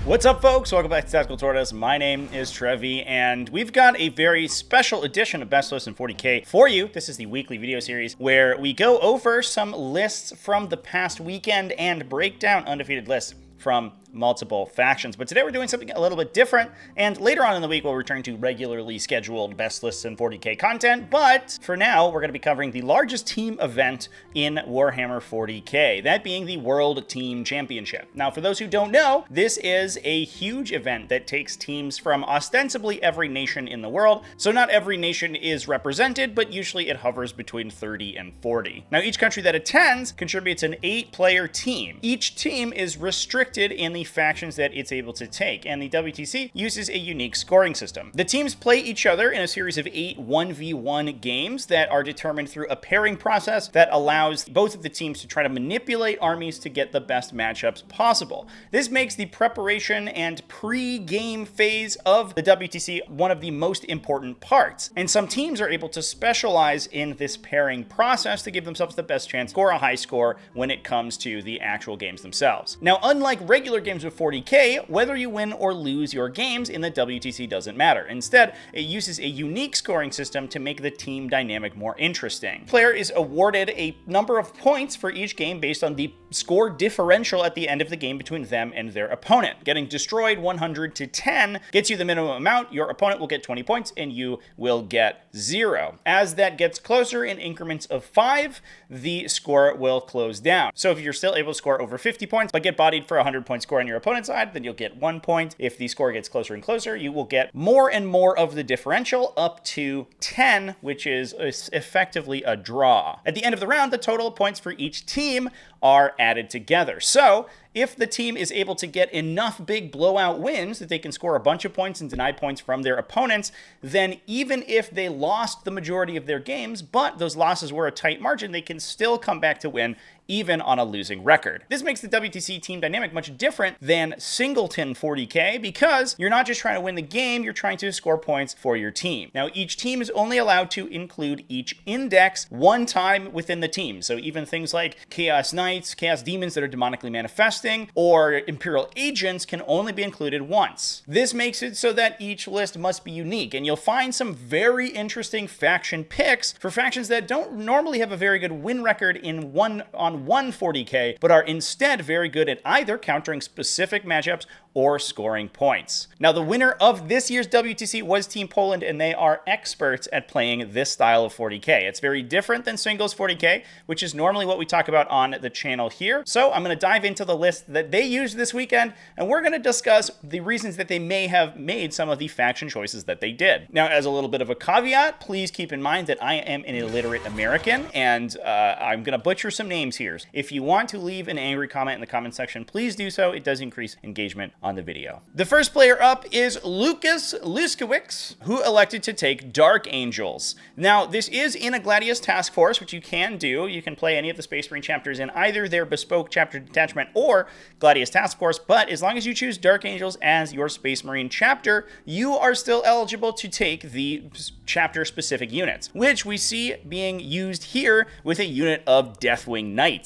What's up, folks? Welcome back to TacticalTortoise. My name is Trevi, and we've got a very special edition of Best Lists in 40K for you. This is the weekly video series where we go over some lists from the past weekend and break down undefeated lists from multiple factions. But today we're doing something a little bit different, and later on in the week we'll return to regularly scheduled Best Lists in 40K content. But for now, we're going to be covering the largest team event in Warhammer 40K, that being the World Team Championship. Now, for those who don't know, this is a huge event that takes teams from ostensibly every nation in the world. So not every nation is represented, but usually it hovers between 30 and 40. Now, each country that attends contributes an 8-player team. Each team is restricted in the factions that it's able to take, and the WTC uses a unique scoring system. The teams play each other in a series of 8 1v1 games that are determined through a pairing process that allows both of the teams to try to manipulate armies to get the best matchups possible. This makes the preparation and pre-game phase of the WTC one of the most important parts, and some teams are able to specialize in this pairing process to give themselves the best chance to score a high score when it comes to the actual games themselves. Now, unlike regular games of 40K, whether you win or lose your games in the WTC doesn't matter. Instead, it uses a unique scoring system to make the team dynamic more interesting. Player is awarded a number of points for each game based on the score differential at the end of the game between them and their opponent. Getting destroyed 100 to 10 gets you the minimum amount. Your opponent will get 20 points and you will get 0. As that gets closer in increments of 5, the score will close down. So if you're still able to score over 50 points but get bodied for a 100-point score on your opponent's side, then you'll get 1 point. If the score gets closer and closer, you will get more and more of the differential up to 10, which is effectively a draw. At the end of the round, the total points for each team are added together. So if the team is able to get enough big blowout wins that they can score a bunch of points and deny points from their opponents, then even if they lost the majority of their games, but those losses were a tight margin, they can still come back to win even on a losing record. This makes the WTC team dynamic much different than singleton 40K because you're not just trying to win the game, you're trying to score points for your team. Now, each team is only allowed to include each index one time within the team. So even things like Chaos Knights, Chaos Demons that are demonically manifesting, or Imperial Agents can only be included once. This makes it so that each list must be unique, and you'll find some very interesting faction picks for factions that don't normally have a very good win record in one 40K, but are instead very good at either countering specific matchups or scoring points. Now, the winner of this year's WTC was Team Poland, and they are experts at playing this style of 40K. It's very different than singles 40K, which is normally what we talk about on the channel here. So I'm going to dive into the list that they used this weekend, and we're going to discuss the reasons that they may have made some of the faction choices that they did. Now, as a little bit of a caveat, please keep in mind that I am an illiterate American, and I'm going to butcher some names here. If you want to leave an angry comment in the comment section, please do so. It does increase engagement on the video. The first player up is Lucas Luskowicz, who elected to take Dark Angels. Now, this is in a Gladius task force, which you can do. You can play any of the Space Marine chapters in either their bespoke chapter detachment or Gladius task force, but as long as you choose Dark Angels as your Space Marine chapter, you are still eligible to take the chapter-specific units, which we see being used here with a unit of Deathwing Knights.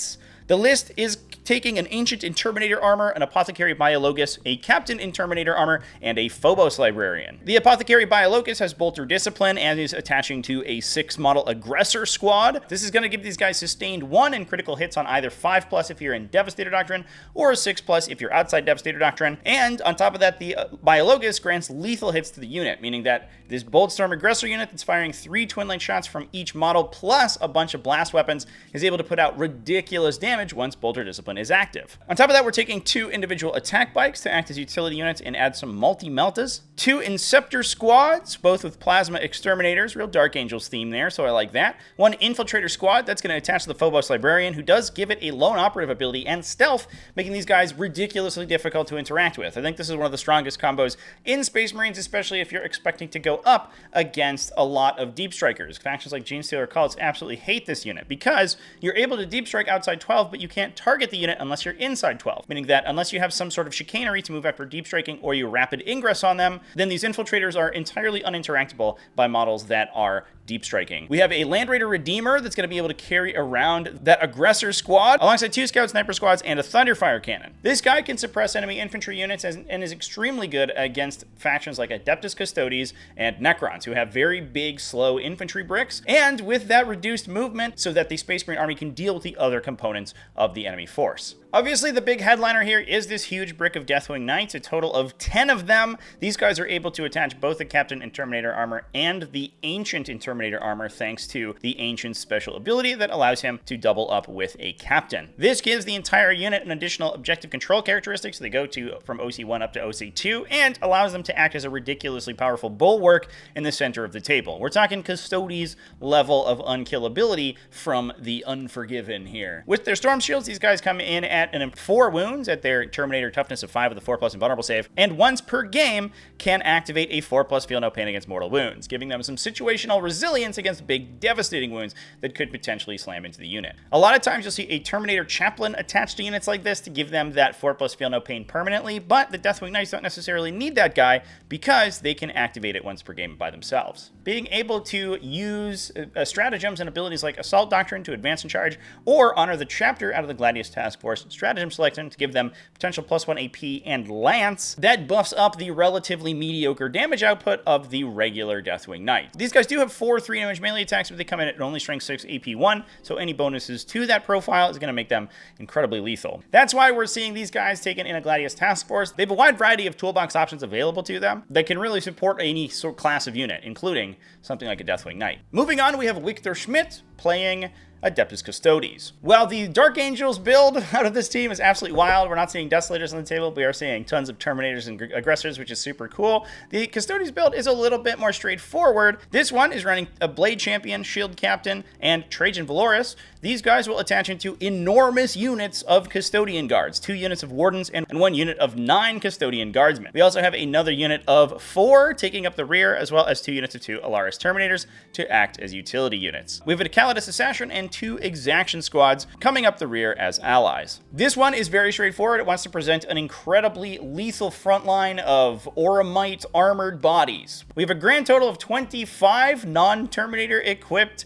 The list is taking an Ancient Interminator armor, an Apothecary Biologus, a Captain Interminator armor, and a Phobos Librarian. The Apothecary Biologus has Bolter Discipline and is attaching to a 6-model Aggressor squad. This is going to give these guys sustained 1 and critical hits on either 5+ if you're in Devastator Doctrine, or a 6+ if you're outside Devastator Doctrine. And on top of that, the Biologus grants lethal hits to the unit, meaning that this Boltstorm Aggressor unit that's firing 3 Twin Link shots from each model, plus a bunch of blast weapons, is able to put out ridiculous damage once Bolter Discipline is active. On top of that, we're taking 2 individual attack bikes to act as utility units and add some multi-meltas. 2 Inceptor squads, both with Plasma Exterminators, real Dark Angels theme there, so I like that. 1 Infiltrator squad that's going to attach to the Phobos Librarian, who does give it a lone operative ability and stealth, making these guys ridiculously difficult to interact with. I think this is one of the strongest combos in Space Marines, especially if you're expecting to go up against a lot of Deep Strikers. Factions like Genestealer Cults absolutely hate this unit because you're able to Deep Strike outside 12, but you can't target the unit unless you're inside 12, meaning that unless you have some sort of chicanery to move after deep striking or you rapid ingress on them, then these infiltrators are entirely uninteractable by models that are deep striking. We have a Land Raider Redeemer that's going to be able to carry around that Aggressor squad alongside 2 Scout Sniper squads and a Thunderfire cannon. This guy can suppress enemy infantry units and is extremely good against factions like Adeptus Custodes and Necrons, who have very big, slow infantry bricks, and with that reduced movement so that the Space Marine army can deal with the other components of the enemy force. Obviously, the big headliner here is this huge brick of Deathwing Knights, a total of 10 of them. These guys are able to attach both the Captain and Terminator armor and the Ancient and Terminator armor thanks to the Ancient's special ability that allows him to double up with a Captain. This gives the entire unit an additional objective control characteristics. They go from OC1 up to OC2 and allows them to act as a ridiculously powerful bulwark in the center of the table. We're talking Custodes level of unkillability from the Unforgiven here. With their Storm Shields, these guys come in at 4 wounds at their Terminator toughness of 5 with a 4+ invulnerable save, and once per game can activate a 4+ feel no pain against mortal wounds, giving them some situational resilience against big devastating wounds that could potentially slam into the unit. A lot of times you'll see a Terminator Chaplain attached to units like this to give them that 4+ feel no pain permanently, but the Deathwing Knights don't necessarily need that guy because they can activate it once per game by themselves. Being able to use stratagems and abilities like Assault Doctrine to advance and charge, or honor the chapter out of the Gladius Task Force stratagem selection to give them potential +1 AP and Lance, that buffs up the relatively mediocre damage output of the regular Deathwing Knight. These guys do have 4 3-damage melee attacks, but they come in at only strength 6 AP 1, so any bonuses to that profile is going to make them incredibly lethal. That's why we're seeing these guys taken in a Gladius Task Force. They have a wide variety of toolbox options available to them that can really support any sort of class of unit, including something like a Deathwing Knight. Moving on, we have Victor Schmidt playing Adeptus Custodes. While the Dark Angels build out of this team is absolutely wild, we're not seeing Desolators on the table, we are seeing tons of Terminators and Aggressors, which is super cool. The Custodes build is a little bit more straightforward. This one is running a Blade Champion, Shield Captain, and Trajan Valoris. These guys will attach into enormous units of Custodian Guards, 2 units of Wardens, and 1 unit of 9 Custodian Guardsmen. We also have another unit of 4 taking up the rear, as well as 2 units of 2 Alaris Terminators to act as utility units. We have a Calidus Assassin and 2 Exaction Squads coming up the rear as allies. This one is very straightforward. It wants to present an incredibly lethal front line of Auramite armored bodies. We have a grand total of 25 non-Terminator equipped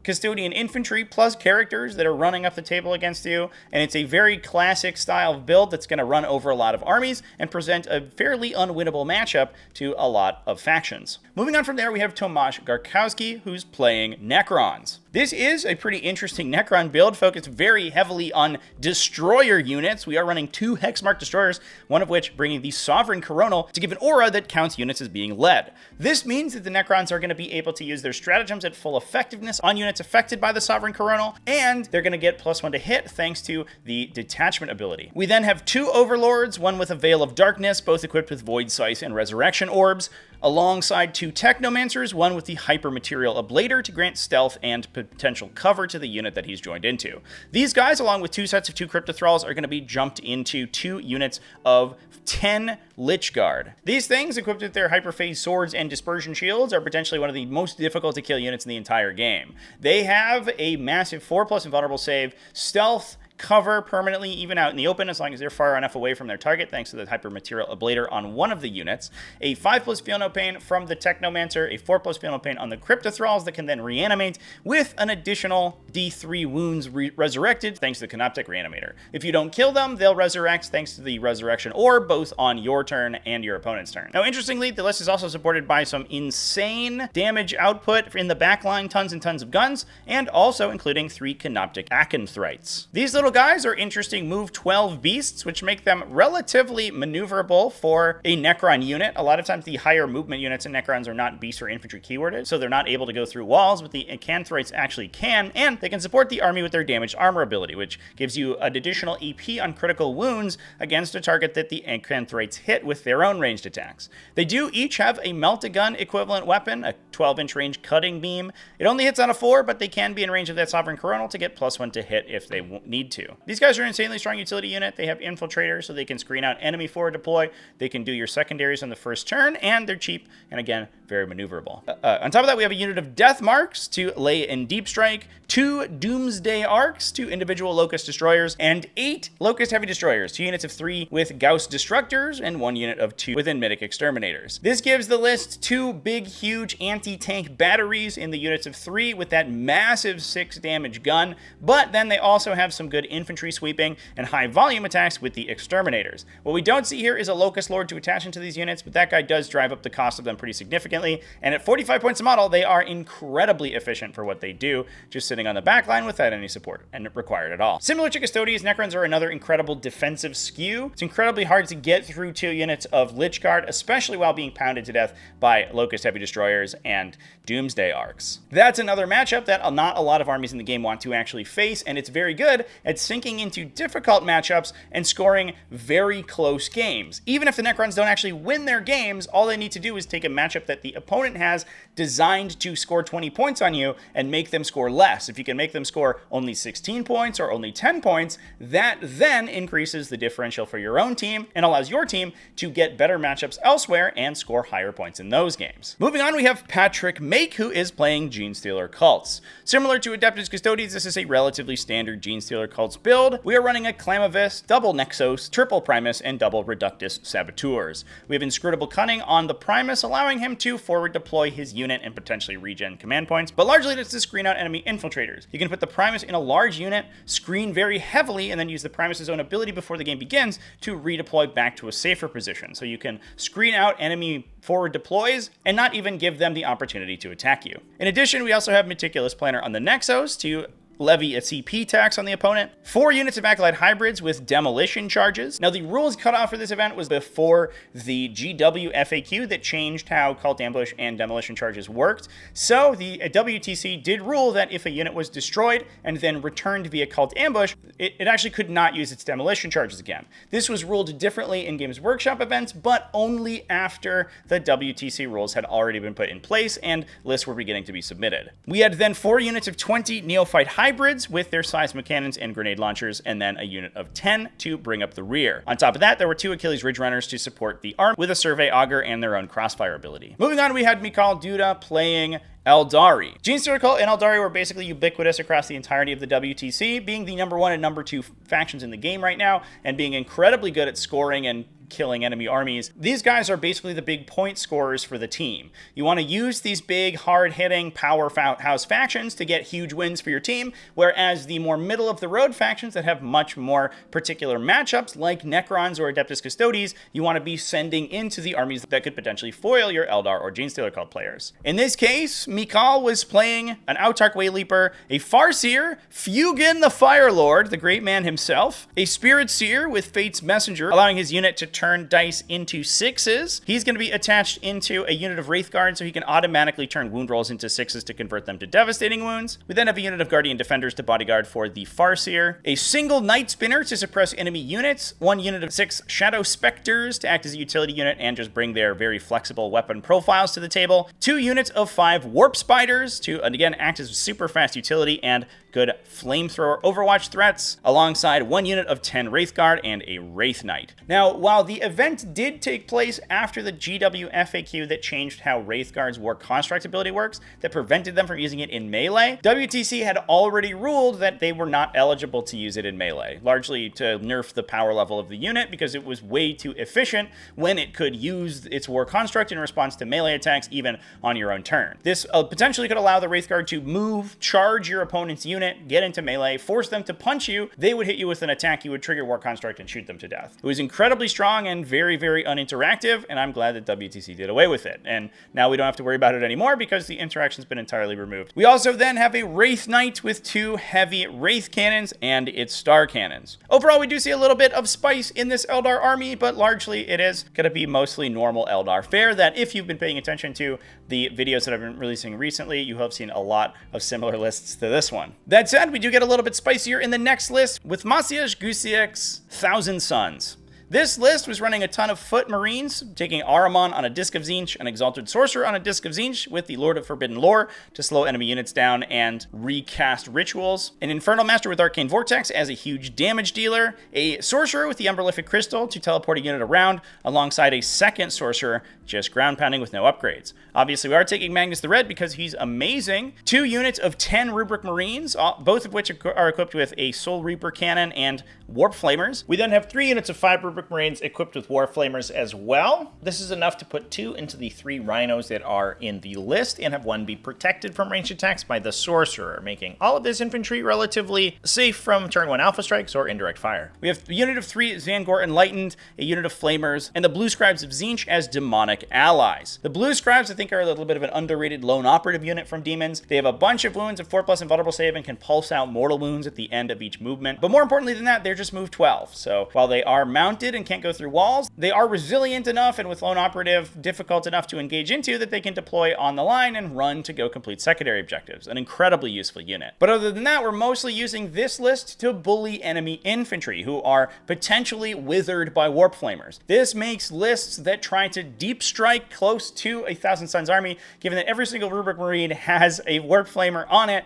Custodian infantry plus characters that are running up the table against you, and it's a very classic style of build that's going to run over a lot of armies and present a fairly unwinnable matchup to a lot of factions. Moving on from there, we have Tomasz Garkowski, who's playing Necrons. This is a pretty interesting Necron build, focused very heavily on destroyer units. We are running 2 Hexmark destroyers, one of which bringing the Sovereign Coronal to give an aura that counts units as being led. This means that the Necrons are going to be able to use their stratagems at full effectiveness on units affected by the Sovereign Coronal, and they're going to get +1 to hit thanks to the detachment ability. We then have 2 Overlords, one with a Veil of Darkness, both equipped with Void Sight and Resurrection Orbs, alongside 2 Technomancers, one with the Hypermaterial Ablator to grant stealth and potential cover to the unit that he's joined into. These guys, along with 2 sets of 2 Crypto Thralls, are going to be jumped into 2 units of 10 Lich Guard. These things, equipped with their Hyperphase Swords and Dispersion Shields, are potentially one of the most difficult to kill units in the entire game. They have a massive 4+ invulnerable save, stealth, cover permanently even out in the open as long as they're far enough away from their target thanks to the Hypermaterial Ablator on one of the units, a 5+ Feel No Pain from the Technomancer, a 4+ Feel No Pain on the Crypto Thralls that can then reanimate with an additional D3 wounds resurrected thanks to the Canoptek Reanimator. If you don't kill them, they'll resurrect thanks to the Resurrection Orb both on your turn and your opponent's turn. Now interestingly, the list is also supported by some insane damage output in the backline, tons and tons of guns, and also including 3 Canoptek Acanthrites. These little guys are interesting move 12 beasts, which make them relatively maneuverable for a Necron unit. A lot of times the higher movement units in Necrons are not beast or infantry keyworded, so they're not able to go through walls, but the Acanthrites actually can, and they can support the army with their damaged armor ability, which gives you an additional EP on critical wounds against a target that the Acanthrites hit with their own ranged attacks. They do each have a Melt-A-Gun equivalent weapon, a 12-inch range cutting beam. It only hits on a 4, but they can be in range of that Sovereign Coronal to get +1 to hit if they need to. to. These guys are an insanely strong utility unit. They have infiltrators, so they can screen out enemy forward deploy. They can do your secondaries on the first turn, and they're cheap, and again, very maneuverable. On top of that, we have a unit of Death Marks to lay in Deep Strike, 2 Doomsday Arcs, 2 individual Locust Destroyers, and 8 Locust Heavy Destroyers, 2 units of 3 with Gauss Destructors, and 1 unit of 2 with Enmitic Exterminators. This gives the list 2 big, huge anti-tank batteries in the units of 3 with that massive 6 damage gun, but then they also have some good infantry sweeping and high volume attacks with the Exterminators. What we don't see here is a Locust Lord to attach into these units, but that guy does drive up the cost of them pretty significantly, and at 45 points a model, they are incredibly efficient for what they do, just sitting on the back line without any support and required at all. Similar to Custodes, Necrons are another incredible defensive skew. It's incredibly hard to get through 2 units of Lich Guard, especially while being pounded to death by Locust Heavy Destroyers and Doomsday Arcs. That's another matchup that not a lot of armies in the game want to actually face, and it's very good at sinking into difficult matchups and scoring very close games. Even if the Necrons don't actually win their games, all they need to do is take a matchup that the opponent has designed to score 20 points on you and make them score less. If you can make them score only 16 points or only 10 points, that then increases the differential for your own team and allows your team to get better matchups elsewhere and score higher points in those games. Moving on, we have Patrick Make, who is playing Genestealer Cults. Similar to Adeptus Custodes, this is a relatively standard Genestealer Cults build. We are running a Clamavis, double Nexos, triple Primus, and double Reductus Saboteurs. We have Inscrutable Cunning on the Primus, allowing him to forward deploy his unit and potentially regen command points, but largely it's to screen out enemy infiltrators. You can put the Primus in a large unit, screen very heavily, and then use the Primus's own ability before the game begins to redeploy back to a safer position. So you can screen out enemy forward deploys and not even give them the opportunity to attack you. In addition, we also have Meticulous Planner on the Nexos to levy a CP tax on the opponent, 4 units of Acolyte Hybrids with demolition charges. Now, the rules cutoff for this event was before the GW FAQ that changed how Cult Ambush and demolition charges worked. So the WTC did rule that if a unit was destroyed and then returned via Cult Ambush, it actually could not use its demolition charges again. This was ruled differently in Games Workshop events, but only after the WTC rules had already been put in place and lists were beginning to be submitted. We had then 4 units of 20 Neophyte Hybrids with their seismic cannons and grenade launchers, and then a unit of 10 to bring up the rear. On top of that, there were 2 Achilles Ridge Runners to support the arm with a Survey Augur and their own crossfire ability. Moving on, we had Mikhail Duda playing Aeldari. Genestealer Cult and Aeldari were basically ubiquitous across the entirety of the WTC, being the number 1 and number 2 factions in the game right now, and being incredibly good at scoring and killing enemy armies. These guys are basically the big point scorers for the team. You want to use these big, hard-hitting powerhouse factions to get huge wins for your team, whereas the more middle-of-the-road factions that have much more particular matchups, like Necrons or Adeptus Custodes, you want to be sending into the armies that could potentially foil your Eldar or Genestealer Cult players. In this case, Mikhail was playing an Autarch Wayleaper, a Farseer, Fugin the Fire Lord, the great man himself, a Spirit Seer with Fate's Messenger, allowing his unit to turn dice into 6s. He's going to be attached into a unit of Wraithguard, so he can automatically turn wound rolls into 6s to convert them to devastating wounds. We then have a unit of Guardian Defenders to bodyguard for the Farseer, a single Night Spinner to suppress enemy units, 1 unit of 6 Shadow Specters to act as a utility unit and just bring their very flexible weapon profiles to the table, 2 units of 5 Warp Spiders to, again, act as super fast utility and good flamethrower Overwatch threats, alongside 1 unit of 10 Wraithguard and a Wraith Knight. Now, while the event did take place after the GW FAQ that changed how Wraithguard's War Construct ability works, that prevented them from using it in melee, WTC had already ruled that they were not eligible to use it in melee, largely to nerf the power level of the unit because it was way too efficient when it could use its War Construct in response to melee attacks even on your own turn. This potentially could allow the Wraithguard to move, charge your opponent's unit, get into melee, force them to punch you, they would hit you with an attack, you would trigger War Construct and shoot them to death. It was incredibly strong and very, very uninteractive, and I'm glad that WTC did away with it. And now we don't have to worry about it anymore because the interaction's been entirely removed. We also then have a Wraith Knight with 2 heavy Wraith Cannons and its Star Cannons. Overall, we do see a little bit of spice in this Eldar army, but largely it is going to be mostly normal Eldar fare that if you've been paying attention to the videos that I've been releasing recently, you have seen a lot of similar lists to this one. That said, we do get a little bit spicier in the next list with Maciej Gusiek's 1,000 Suns. This list was running a ton of Foot Marines, taking Ahriman on a Disc of Tzeentch, an Exalted Sorcerer on a Disc of Tzeentch with the Lord of Forbidden Lore to slow enemy units down and recast rituals, an Infernal Master with Arcane Vortex as a huge damage dealer, a Sorcerer with the Umberlific Crystal to teleport a unit around, alongside a second Sorcerer just ground pounding with no upgrades. Obviously, we are taking Magnus the Red because he's amazing. 2 units of 10 Rubric Marines, both of which are equipped with a Soul Reaper cannon and Warp Flamers. We then have 3 units of 5 Rubric Marines equipped with Warp Flamers as well. This is enough to put 2 into the 3 Rhinos that are in the list and have 1 be protected from ranged attacks by the Sorcerer, making all of this infantry relatively safe from turn 1 Alpha Strikes or indirect fire. We have a unit of 3 Zangor Enlightened, a unit of Flamers, and the Blue Scribes of Tzeentch as demonic allies. The Blue Scribes, I think, are a little bit of an underrated lone operative unit from Demons. They have a bunch of wounds of 4+ invulnerable save and can pulse out mortal wounds at the end of each movement. But more importantly than that, they're just move 12. So while they are mounted and can't go through walls, they are resilient enough and with lone operative difficult enough to engage into that they can deploy on the line and run to go complete secondary objectives. An incredibly useful unit. But other than that, we're mostly using this list to bully enemy infantry who are potentially withered by Warp Flamers. This makes lists that try to deep strike close to a Thousand Suns army, given that every single Rubric Marine has a Warp Flamer on it,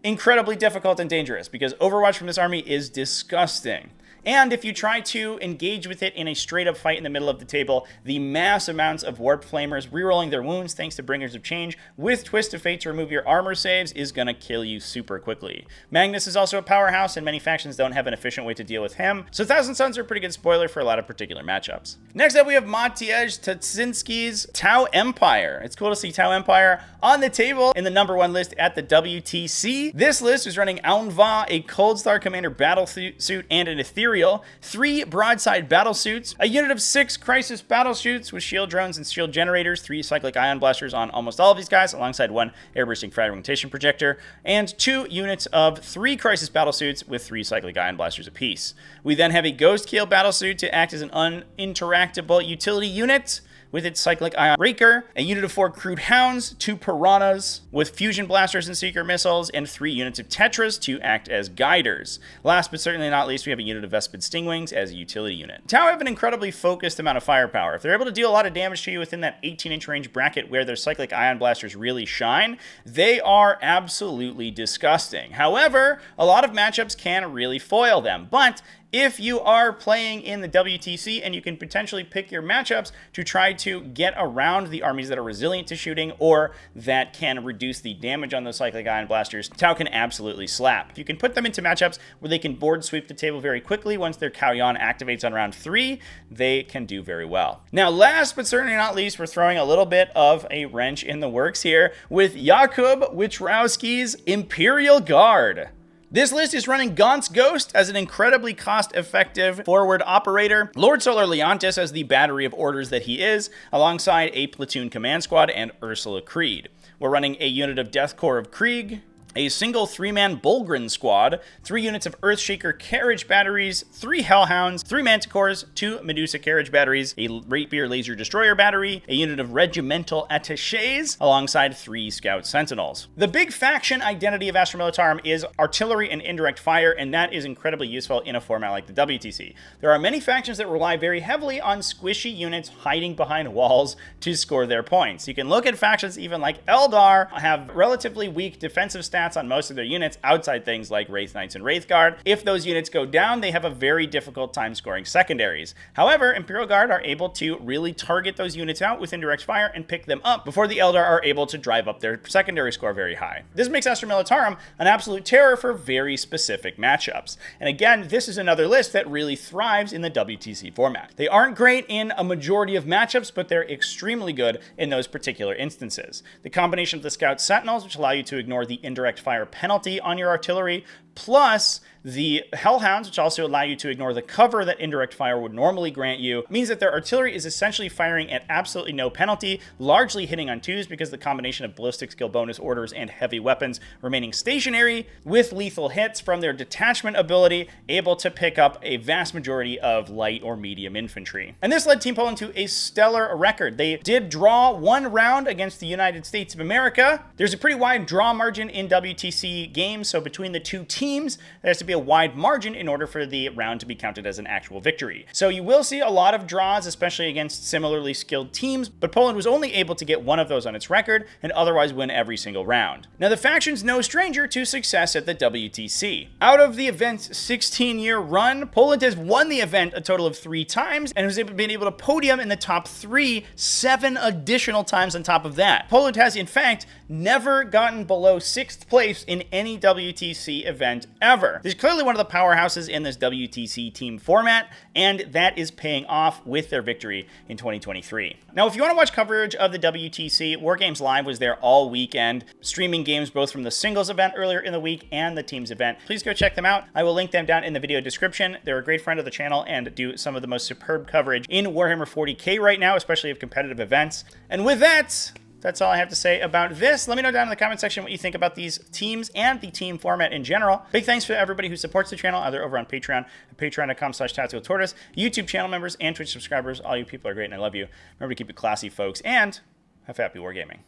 incredibly difficult and dangerous because Overwatch from this army is disgusting. And if you try to engage with it in a straight-up fight in the middle of the table, the mass amounts of Warp Flamers rerolling their wounds thanks to Bringers of Change with Twist of Fate to remove your armor saves is going to kill you super quickly. Magnus is also a powerhouse, and many factions don't have an efficient way to deal with him, so Thousand Suns are a pretty good spoiler for a lot of particular matchups. Next up, we have Matiej Tatsinski's Tau Empire. It's cool to see Tau Empire on the table in the #1 list at the WTC. This list is running Aunva, a Cold Star Commander battlesuit, and an Ethereal, 3 broadside battle suits, a unit of 6 crisis battle suits with shield drones and shield generators, 3 cyclic ion blasters on almost all of these guys, alongside 1 air bursting fragmentation projector, and 2 units of 3 crisis battle suits with 3 cyclic ion blasters apiece. We then have a Ghost Keel battle suit to act as an uninteractable utility unit with its cyclic ion raker, a unit of 4 crude hounds, 2 piranhas with fusion blasters and secret missiles, and 3 units of tetras to act as guiders. Last but certainly not least, we have a unit of Vespid Stingwings as a utility unit. Tau have an incredibly focused amount of firepower. If they're able to deal a lot of damage to you within that 18-inch range bracket where their cyclic ion blasters really shine, they are absolutely disgusting. However, a lot of matchups can really foil them, but if you are playing in the WTC and you can potentially pick your matchups to try to get around the armies that are resilient to shooting or that can reduce the damage on those cyclic ion blasters, Tau can absolutely slap. If you can put them into matchups where they can board sweep the table very quickly once their Kauyon activates on round 3, they can do very well. Now, last but certainly not least, we're throwing a little bit of a wrench in the works here with Jakub Wichrowski's Imperial Guard. This list is running Gaunt's Ghost as an incredibly cost-effective forward operator, Lord Solar Leontis as the battery of orders that he is, alongside a platoon command squad and Ursula Creed. We're running a unit of Death Corps of Krieg, a single 3-man Bulgrin squad, 3 units of Earthshaker carriage batteries, 3 Hellhounds, 3 Manticores, 2 Medusa carriage batteries, a Rapier laser destroyer battery, a unit of regimental attaches, alongside 3 Scout Sentinels. The big faction identity of Astra Militarum is artillery and indirect fire, and that is incredibly useful in a format like the WTC. There are many factions that rely very heavily on squishy units hiding behind walls to score their points. You can look at factions even like Aeldar have relatively weak defensive stats on most of their units outside things like Wraith Knights and Wraith Guard. If those units go down, they have a very difficult time scoring secondaries. However, Imperial Guard are able to really target those units out with indirect fire and pick them up before the Eldar are able to drive up their secondary score very high. This makes Astra Militarum an absolute terror for very specific matchups. And again, this is another list that really thrives in the WTC format. They aren't great in a majority of matchups, but they're extremely good in those particular instances. The combination of the Scout Sentinels, which allow you to ignore the indirect fire penalty on your artillery, plus the Hellhounds, which also allow you to ignore the cover that indirect fire would normally grant you, means that their artillery is essentially firing at absolutely no penalty, largely hitting on 2s because the combination of ballistic skill bonus orders and heavy weapons remaining stationary with lethal hits from their detachment ability, able to pick up a vast majority of light or medium infantry. And this led Team Poland to a stellar record. They did draw 1 round against the United States of America. There's a pretty wide draw margin in WTC games, so between the 2 teams, teams, there has to be a wide margin in order for the round to be counted as an actual victory. So you will see a lot of draws, especially against similarly skilled teams, but Poland was only able to get one of those on its record and otherwise win every single round. Now, the faction's no stranger to success at the WTC. Out of the event's 16-year run, Poland has won the event a total of 3 times and has been able to podium in the top 3 7 additional times on top of that. Poland has, in fact, never gotten below 6th place in any WTC event ever. This is clearly one of the powerhouses in this WTC team format, and that is paying off with their victory in 2023. Now, if you want to watch coverage of the WTC, Wargames Live was there all weekend, streaming games both from the singles event earlier in the week and the teams event. Please go check them out. I will link them down in the video description. They're a great friend of the channel and do some of the most superb coverage in Warhammer 40k right now, especially of competitive events. And with that, that's all I have to say about this. Let me know down in the comment section what you think about these teams and the team format in general. Big thanks to everybody who supports the channel, either over on Patreon at patreon.com/TacticalTortoise, YouTube channel members, and Twitch subscribers. All you people are great and I love you. Remember to keep it classy, folks, and have happy wargaming.